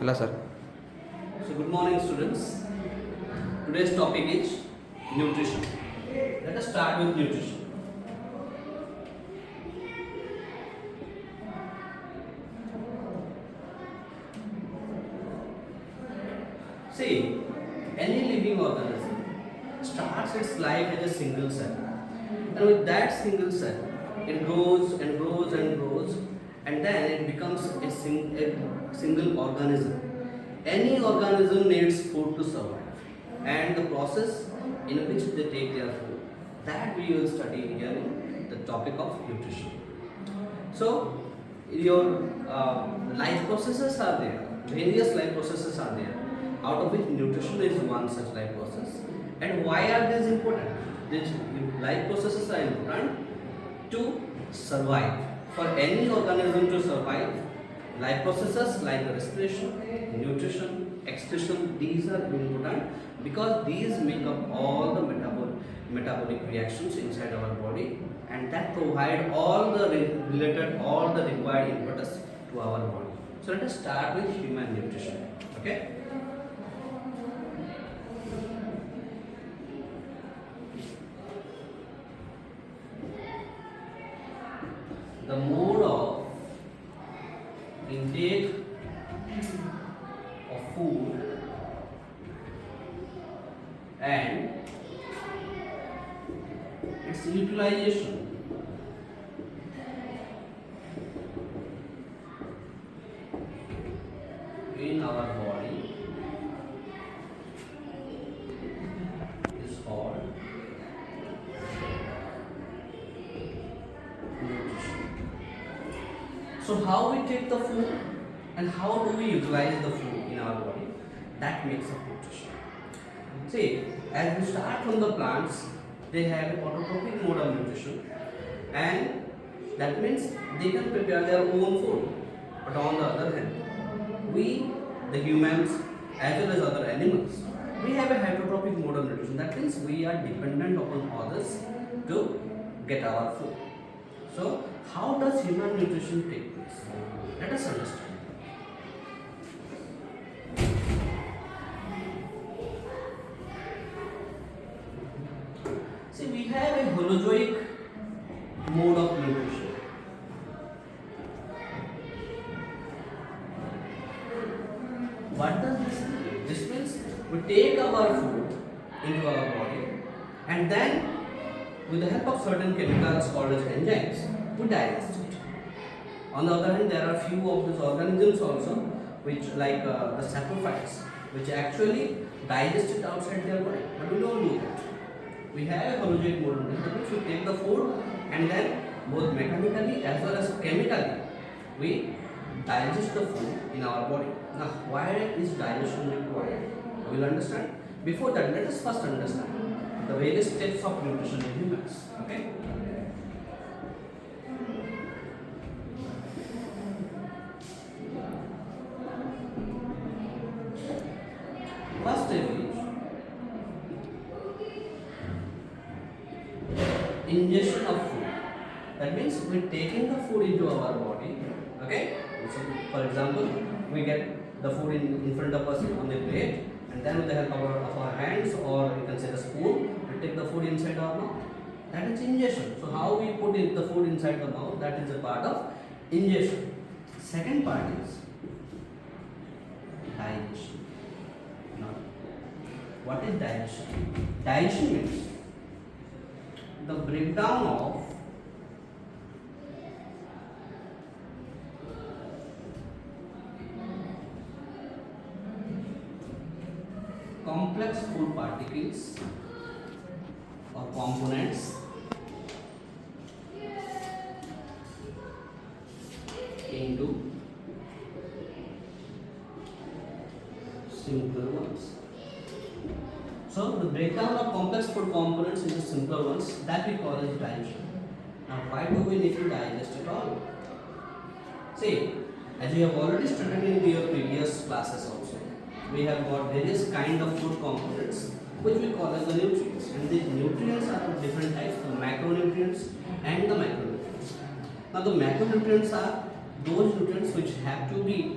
ಇಲ್ಲ sir. So good morning students. Today's topic is nutrition. Let us start with nutrition. See, any living organism starts its life as a single cell. And with that single cell, it grows and grows and grows, and then it becomes a single organism. Any organism needs food to survive, and the process in which they take their food, that we will study here in the topic of nutrition. So, your life processes are there, various life processes are there, out of which nutrition is one such life process. And why are these important? These life processes are important to survive. For any organism to survive, life processes like respiration, nutrition, excretion, these are important because these make up all the metabolic reactions inside our body, and that provide all the required impetus to our body. So let us start with human nutrition. Okay. The mode of intake of food and its utilization in our body is called nutrition. So how we take the food and how do we utilize the food in our body, that makes up nutrition. See, as we start from the plants, they have autotrophic mode of nutrition, and that means they can prepare their own food. But on the other hand, we, the humans, as well as other animals, we have a heterotrophic mode of nutrition. That means we are dependent upon others to get our food. So, how does human nutrition take place? Let us understand. See, we have a holozoic mode of nutrition. What does this mean? This means we take our food into our body, and then with the help of certain chemicals called as enzymes, we digest it. On the other hand, there are few of these organisms also, which like the saprophytes, which actually digest it outside their body, but we don't do that. We have a holozoic mode, that means we take the food and then both mechanically as well as chemically we digest the food in our body. Now, why is digestion required? We will understand. Before that, let us first understand the various steps of nutrition in humans. Okay. First step is ingestion of food. That means we're taking the food into our body. Okay. So, for example, we get the food in front of us on the plate, and then with the help of our hands, or you can say the spoon, we take the food inside our mouth. That is ingestion. So how we put the food inside the mouth, that is a part of ingestion. Second part is digestion. Now, what is digestion? Digestion means the breakdown of complex food particles or components into simpler ones. So the breakdown of complex food components into simpler ones, that we call as digestion. Now, why do we need to digest it all? See, as you have already studied in your previous classes also, we have got various kind of food components which we call as the nutrients, and these nutrients are of different types, the macronutrients and the micronutrients. Now the macronutrients are those nutrients which have to be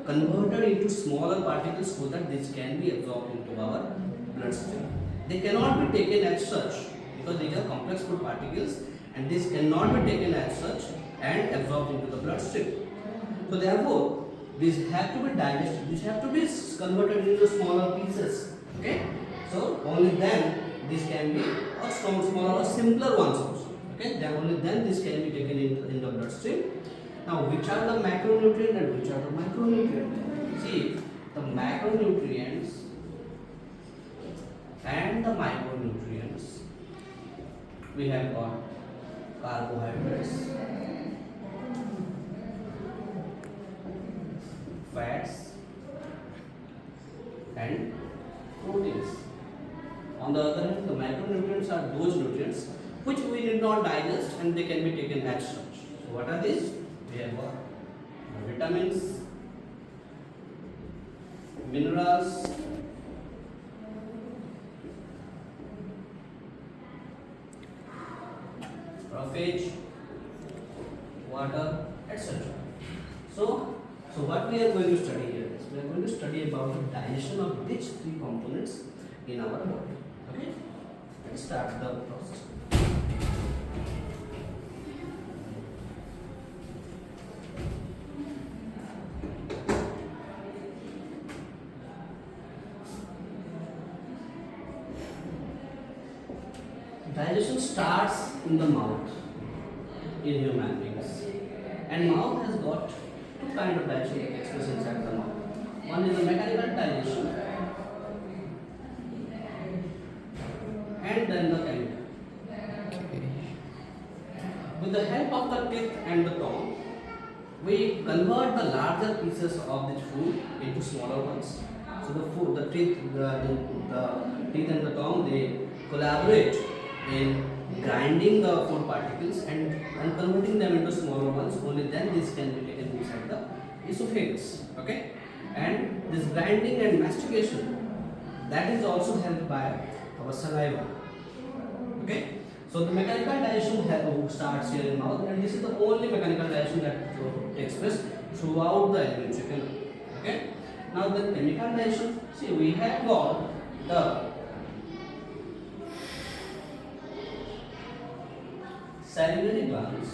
converted into smaller particles so that this can be absorbed into our bloodstream. They cannot be taken as such because these are complex food particles and this cannot be taken as such and absorbed into the bloodstream. So therefore, these have to be digested, these have to be converted into smaller pieces. Okay? So only then this can be or smaller or simpler ones also. Okay? Then only then this can be taken in the bloodstream. Now, which are the macronutrients and which are the micronutrients? See, the macronutrients and the micronutrients, we have got carbohydrates, fats, and proteins. On the other hand, the micronutrients are those nutrients which we need not digest and they can be taken as such. So, what are these? We have got vitamins, minerals, roughage, water, etc. So what we are going to study here is we are going to study about the digestion of these three components in our body. Okay, let's start the process. Digestion starts in the mouth in human beings, and mouth has got two kinds of digestion that takes place inside the mouth. One is the mechanical digestion, and then the chemical. With the help of the teeth and the tongue, we convert the larger pieces of this food into smaller ones. So the teeth, the teeth and the tongue, they collaborate in grinding the food particles and converting them into smaller ones. Only then this can be taken inside the esophagus. Okay, and this grinding and mastication, that is also helped by our saliva. Okay, so the mechanical digestion starts here in mouth, and this is the only mechanical digestion that takes place throughout the alimentary canal. Okay, now the chemical digestion. See, we have got the salivary glands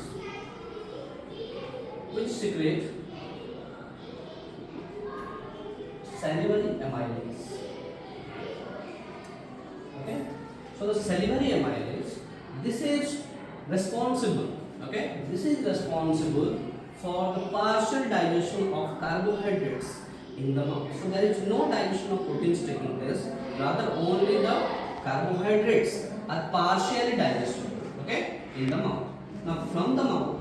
which secrete salivary amylase. Okay, so the salivary amylase, this is responsible. Okay, this is responsible for the partial digestion of carbohydrates in the mouth. So there is no digestion of proteins taking place, rather only the carbohydrates are partially digestible. Okay, in the mouth. Now from the mouth,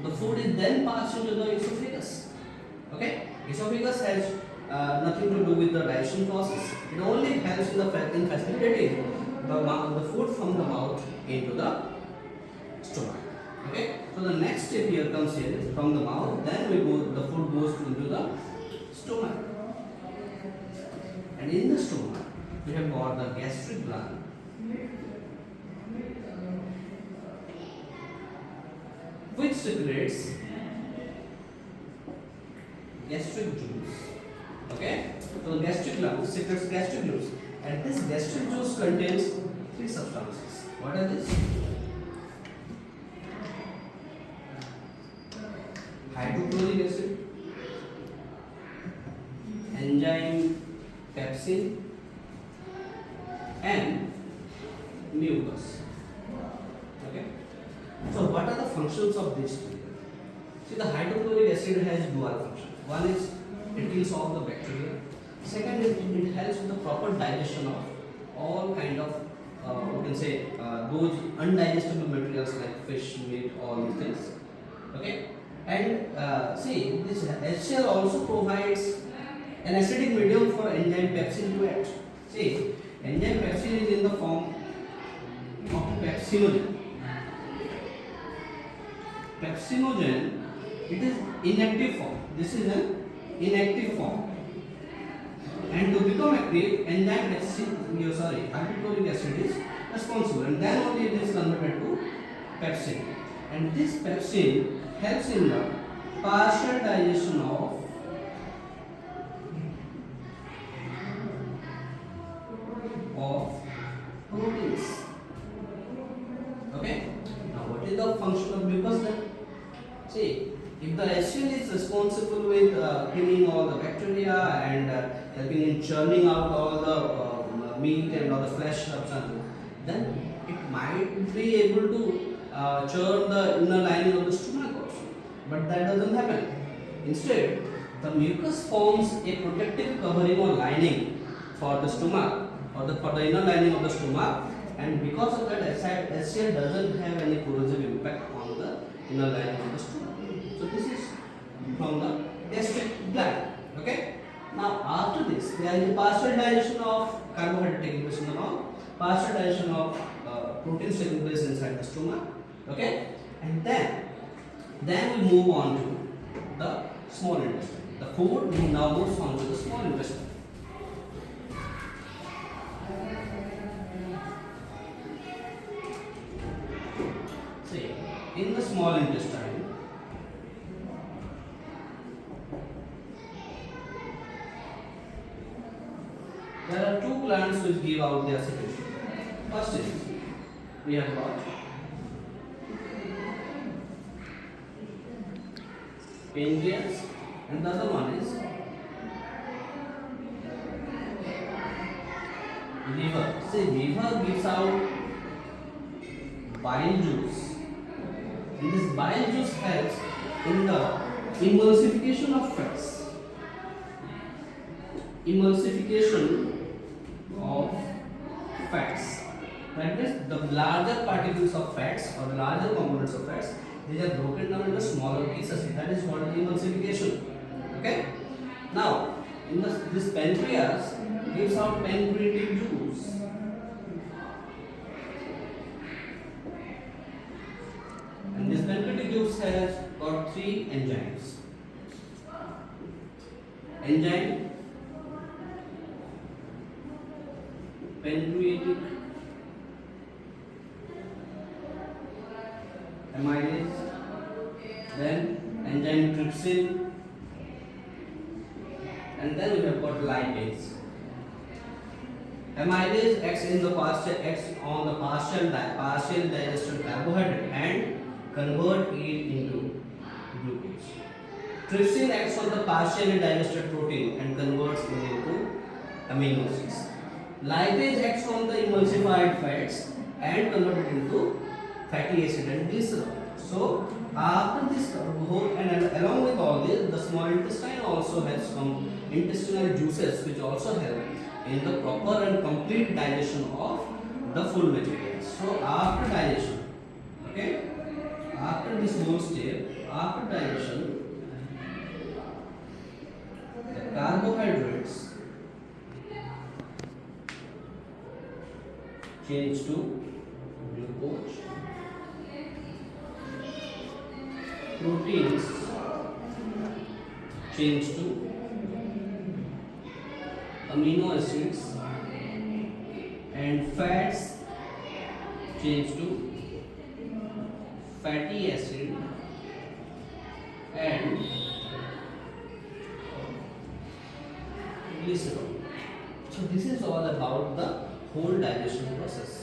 the food is then passed into the esophagus. Okay, esophagus has nothing to do with the digestion process. It only helps in facilitating the food from the mouth into the stomach. Okay, so the next step here comes here is from the mouth, then the food goes into the stomach, and in the stomach we have got the gastric gland, which secretes gastric juice. Okay, so the gastric gland secretes gastric juice, and this gastric juice contains three substances. What are these? Hydrochloric acid, enzyme pepsin, and mucus. Okay, so what are the functions of these three? See, the hydrochloric acid has dual function. One is it kills all the bacteria. Second is it helps with the proper digestion of all kind of we can say those undigestible materials like fish, meat, all these things. Okay, and see, this HCl also provides an acidic medium for enzyme pepsin to act. See, enzyme pepsin is in the form of pepsinogen. Pepsinogen, it is inactive form. This is an inactive form. And to become active, enzyme hydrochloric acid is responsible, and then only it is converted to pepsin. And this pepsin helps in the partial digestion of killing all the bacteria and helping in churning out all the meat and all the flesh substance, then it might be able to churn the inner lining of the stomach also. But that doesn't happen. Instead, the mucus forms a protective covering or lining for the stomach or for the inner lining of the stomach, and because of that, HCl doesn't have any corrosive impact on the inner lining of the stomach. So this is from the gastric gland. Okay. Now after this, there is a partial digestion of carbohydrate taking place in the mouth, partial digestion of proteins taking place inside the stomach. Okay, and then we move on to the small intestine. The food now moves on to the small intestine. See, in the small intestine, there are two glands which give out their secretion. First is we have got pancreas, and the other one is liver. See, liver gives out bile juice, and this bile juice helps in the emulsification of fats. Emulsification of fats. That means the larger particles of fats or the larger components of fats, they are broken down into smaller pieces. That is called emulsification. Okay. Now, in this pancreas gives out pancreatic juice. And this pancreatic juice has got three enzymes. Enzyme, pancreatic amylase, then enzyme trypsin, and then we have got lipase. Amylase acts on the partial digested carbohydrate and convert it into glucose. Trypsin acts on the partially digested protein and converts it into amino acids. Lipase acts on the emulsified fats and convert it into fatty acid and glycerol. So after this whole and along with all this, the small intestine also has some intestinal juices which also help in the proper and complete digestion of the full materials. So after digestion, okay, after this whole step, after digestion, the carbohydrates change to glucose, proteins change to amino acids, and fats change to fatty acid and glycerol. So this is all about the whole digestion process.